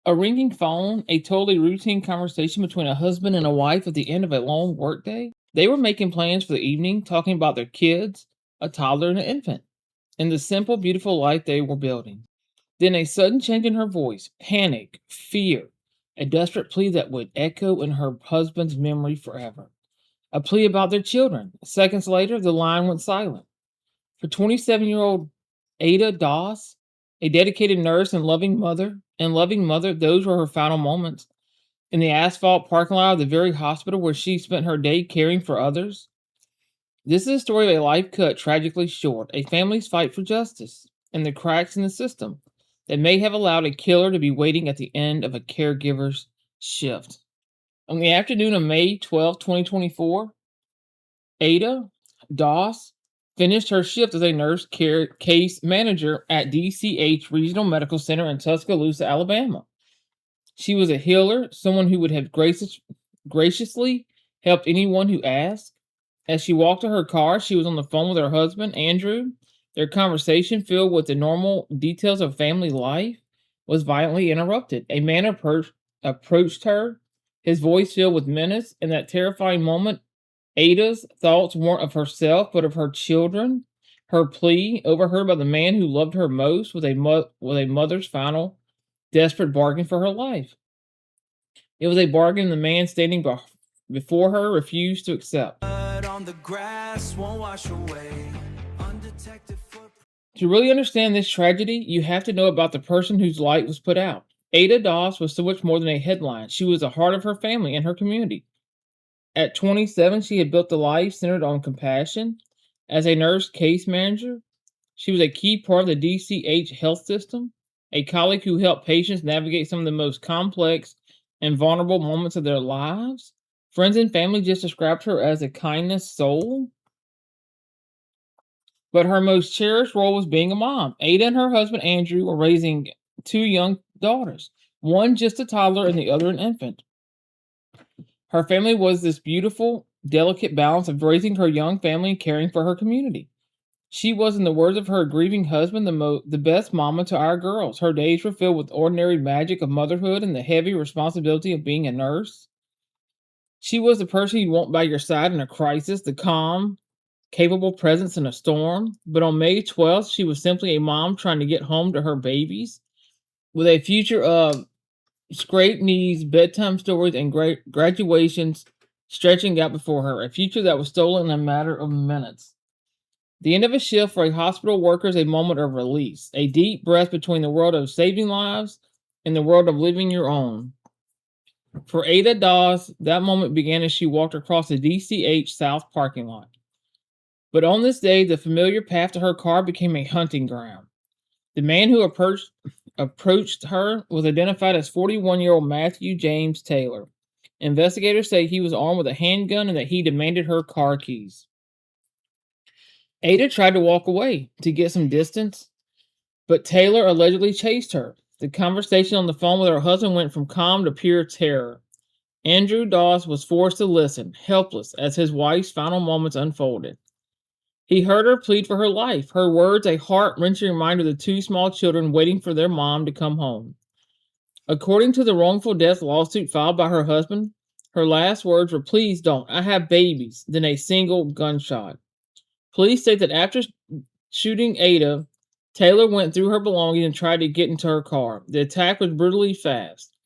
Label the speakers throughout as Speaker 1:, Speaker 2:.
Speaker 1: A ringing phone, a totally routine conversation between a husband and a wife at the end of a long workday. They were making plans for the evening, talking about their kids, a toddler and an infant, and the simple, beautiful life they were building. Then a sudden change in her voice, panic, fear, a desperate plea that would echo in her husband's memory forever. A plea about their children. Seconds later, the line went silent. For 27-year-old Ada Doss, a dedicated nurse and loving mother, those were her final moments in the asphalt parking lot of the very hospital where she spent her day caring for others. This is a story of a life cut tragically short, a family's fight for justice, and the cracks in the system that may have allowed a killer to be waiting at the end of a caregiver's shift. On the afternoon of May 12th, 2024, Ada Doss finished her shift as a nurse care case manager at DCH Regional Medical Center in Tuscaloosa, Alabama. She was a healer, someone who would have graciously helped anyone who asked. As she walked to her car, she was on the phone with her husband, Andrew. Their conversation, filled with the normal details of family life, was violently interrupted. A man approached her, his voice filled with menace. In that terrifying moment, Ada's thoughts weren't of herself, but of her children. Her plea, overheard by the man who loved her most, was a mother's final, desperate bargain for her life. It was a bargain the man standing before her refused to accept. On the grass won't wash away. Undetected To really understand this tragedy, you have to know about the person whose light was put out. Ada Doss was so much more than a headline. She was the heart of her family and her community. At 27, she had built a life centered on compassion. As a nurse case manager, she was a key part of the DCH health system, a colleague who helped patients navigate some of the most complex and vulnerable moments of their lives. Friends and family just described her as a kindness soul. But her most cherished role was being a mom. Ada and her husband Andrew were raising two young daughters, one just a toddler and the other an infant. Her family was this beautiful, delicate balance of raising her young family and caring for her community. She was, in the words of her grieving husband, the best mama to our girls. Her days were filled with ordinary magic of motherhood and the heavy responsibility of being a nurse. She was the person you'd want by your side in a crisis, the calm, capable presence in a storm. But on May 12th, she was simply a mom trying to get home to her babies with a future of scraped knees, bedtime stories, and graduations stretching out before her, a future that was stolen in a matter of minutes. The end of a shift for a hospital worker is a moment of release, a deep breath between the world of saving lives and the world of living your own. For Ada Dawes, that moment began as she walked across the DCH South parking lot. But on this day, the familiar path to her car became a hunting ground. The man who approached her was identified as 41-year-old Matthew James Taylor. Investigators say he was armed with a handgun and that he demanded her car keys. Ada tried to walk away to get some distance, but Taylor allegedly chased her. The conversation on the phone with her husband went from calm to pure terror. Andrew Doss was forced to listen, helpless, as his wife's final moments unfolded. He heard her plead for her life, her words a heart-wrenching reminder of the two small children waiting for their mom to come home. According to the wrongful death lawsuit filed by her husband, her last words were, "Please don't, I have babies," then a single gunshot. Police state that after shooting Ada, Taylor went through her belongings and tried to get into her car. The attack was brutally fast.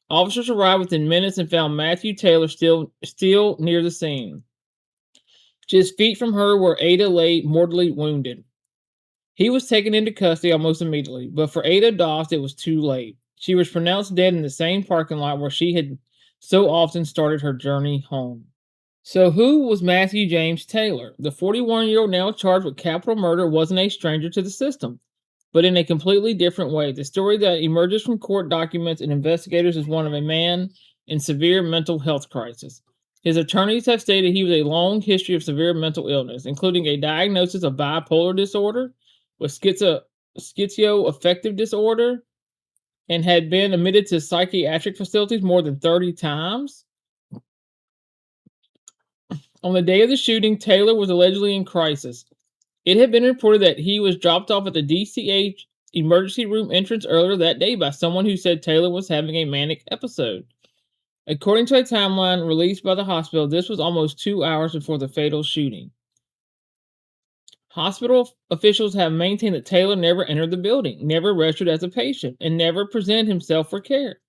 Speaker 1: Officers arrived within minutes and found Matthew Taylor still near the scene. Just feet from her where Ada lay mortally wounded. He was taken into custody almost immediately, but for Ada Doss, it was too late. She was pronounced dead in the same parking lot where she had so often started her journey home. So who was Matthew James Taylor? The 41-year-old now charged with capital murder wasn't a stranger to the system, but in a completely different way. The story that emerges from court documents and investigators is one of a man in severe mental health crisis. His attorneys have stated he was a long history of severe mental illness, including a diagnosis of bipolar disorder with schizoaffective disorder, and had been admitted to psychiatric facilities more than 30 times. On the day of the shooting, Taylor was allegedly in crisis. It had been reported that he was dropped off at the DCH emergency room entrance earlier that day by someone who said Taylor was having a manic episode. According to a timeline released by the hospital, this was almost 2 hours before the fatal shooting. Hospital officials have maintained that Taylor never entered the building, never registered as a patient, and never presented himself for care.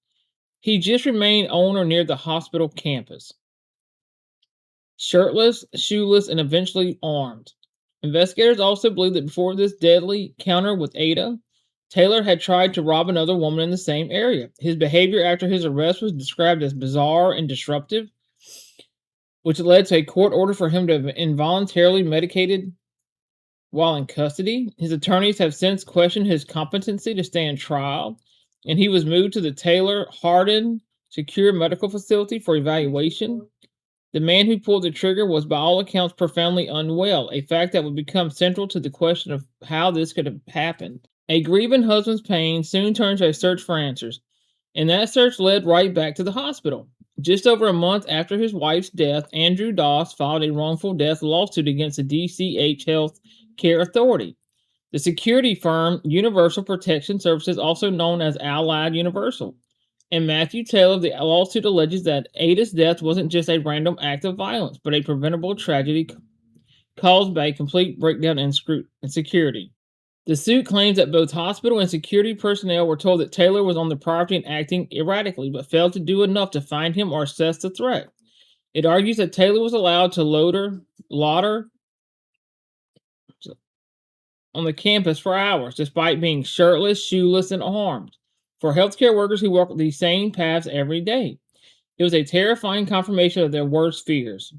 Speaker 1: He just remained on or near the hospital campus, shirtless, shoeless, and eventually armed. Investigators also believe that before this deadly encounter with Ada, Taylor had tried to rob another woman in the same area. His behavior after his arrest was described as bizarre and disruptive, which led to a court order for him to have involuntarily medicated while in custody. His attorneys have since questioned his competency to stand trial, and he was moved to the Taylor Hardin Secure Medical Facility for evaluation. The man who pulled the trigger was, by all accounts, profoundly unwell, a fact that would become central to the question of how this could have happened. A grieving husband's pain soon turned to a search for answers, and that search led right back to the hospital. Just over a month after his wife's death, Andrew Doss filed a wrongful death lawsuit against the DCH Health Care Authority. The security firm Universal Protection Services, also known as Allied Universal, and Matthew Taylor. The lawsuit alleges that Ada's death wasn't just a random act of violence, but a preventable tragedy caused by a complete breakdown in security. The suit claims that both hospital and security personnel were told that Taylor was on the property and acting erratically, but failed to do enough to find him or assess the threat. It argues that Taylor was allowed to loiter on the campus for hours, despite being shirtless, shoeless, and armed, for healthcare workers who walk these same paths every day. It was a terrifying confirmation of their worst fears.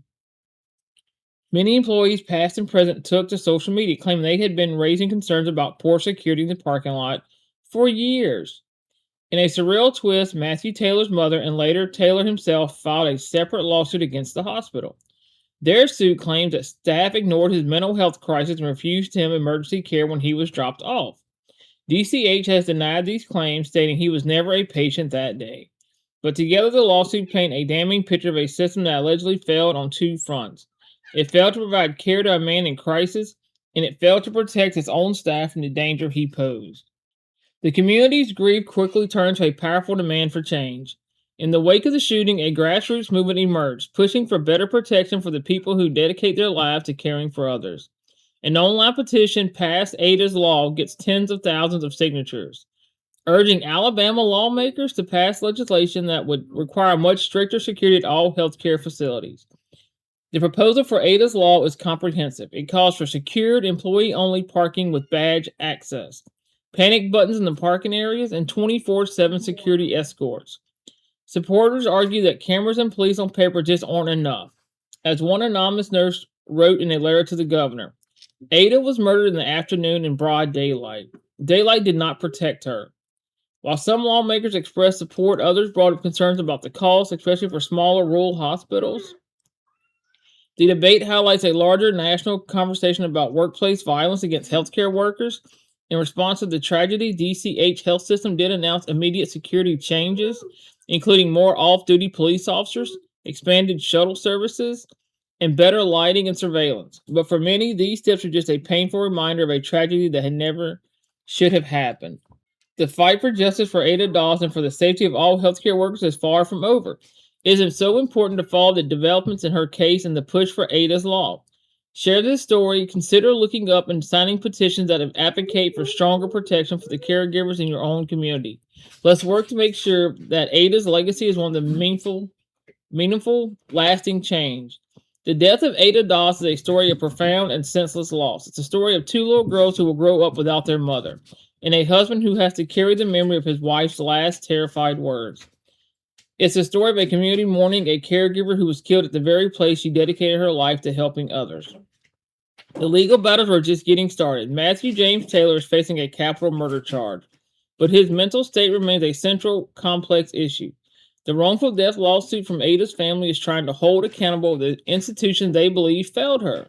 Speaker 1: Many employees, past and present, took to social media, claiming they had been raising concerns about poor security in the parking lot for years. In a surreal twist, Matthew Taylor's mother and later Taylor himself filed a separate lawsuit against the hospital. Their suit claims that staff ignored his mental health crisis and refused him emergency care when he was dropped off. DCH has denied these claims, stating he was never a patient that day. But together, the lawsuit paint a damning picture of a system that allegedly failed on two fronts. It failed to provide care to a man in crisis, and it failed to protect its own staff from the danger he posed. The community's grief quickly turned to a powerful demand for change. In the wake of the shooting, a grassroots movement emerged, pushing for better protection for the people who dedicate their lives to caring for others. An online petition passed Ada's Law gets tens of thousands of signatures, urging Alabama lawmakers to pass legislation that would require much stricter security at all healthcare facilities. The proposal for Ada's Law is comprehensive. It calls for secured, employee-only parking with badge access, panic buttons in the parking areas, and 24/7 security escorts. Supporters argue that cameras and police on paper just aren't enough. As one anonymous nurse wrote in a letter to the governor, Ada was murdered in the afternoon in broad daylight. Daylight did not protect her. While some lawmakers expressed support, others brought up concerns about the cost, especially for smaller rural hospitals. The debate highlights a larger national conversation about workplace violence against healthcare workers. In response to the tragedy, DCH Health System did announce immediate security changes, including more off-duty police officers, expanded shuttle services, and better lighting and surveillance. But for many, these steps are just a painful reminder of a tragedy that had never should have happened. The fight for justice for Ada Doss and for the safety of all healthcare workers is far from over. It is so important to follow the developments in her case and the push for Ada's Law. Share this story, consider looking up and signing petitions that advocate for stronger protection for the caregivers in your own community. Let's work to make sure that Ada's legacy is one of the meaningful, lasting change. The death of Ada Doss is a story of profound and senseless loss. It's a story of two little girls who will grow up without their mother, and a husband who has to carry the memory of his wife's last terrified words. It's a story of a community mourning a caregiver who was killed at the very place she dedicated her life to helping others. The legal battles were just getting started. Matthew James Taylor is facing a capital murder charge, but his mental state remains a central, complex issue. The wrongful death lawsuit from Ada's family is trying to hold accountable the institution they believe failed her.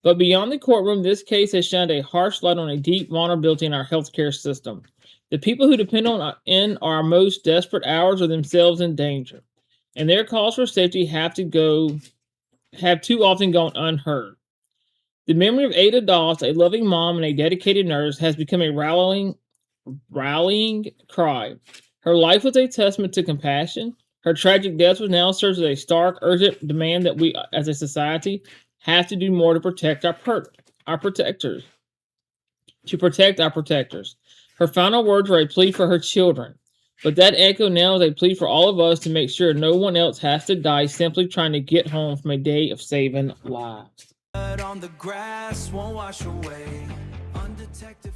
Speaker 1: But beyond the courtroom, this case has shined a harsh light on a deep vulnerability in our healthcare system. The people who depend on in our most desperate hours are themselves in danger, and their calls for safety have too often gone unheard. The memory of Ada Doss, a loving mom and a dedicated nurse, has become a rallying rallying cry. Her life was a testament to compassion. Her tragic death was now serves as a stark, urgent demand that we, as a society, have to do more to protect our protectors. To protect our protectors. Her final words were a plea for her children. But that echo now is a plea for all of us to make sure no one else has to die simply trying to get home from a day of saving lives.
Speaker 2: On the grass won't wash away undetected.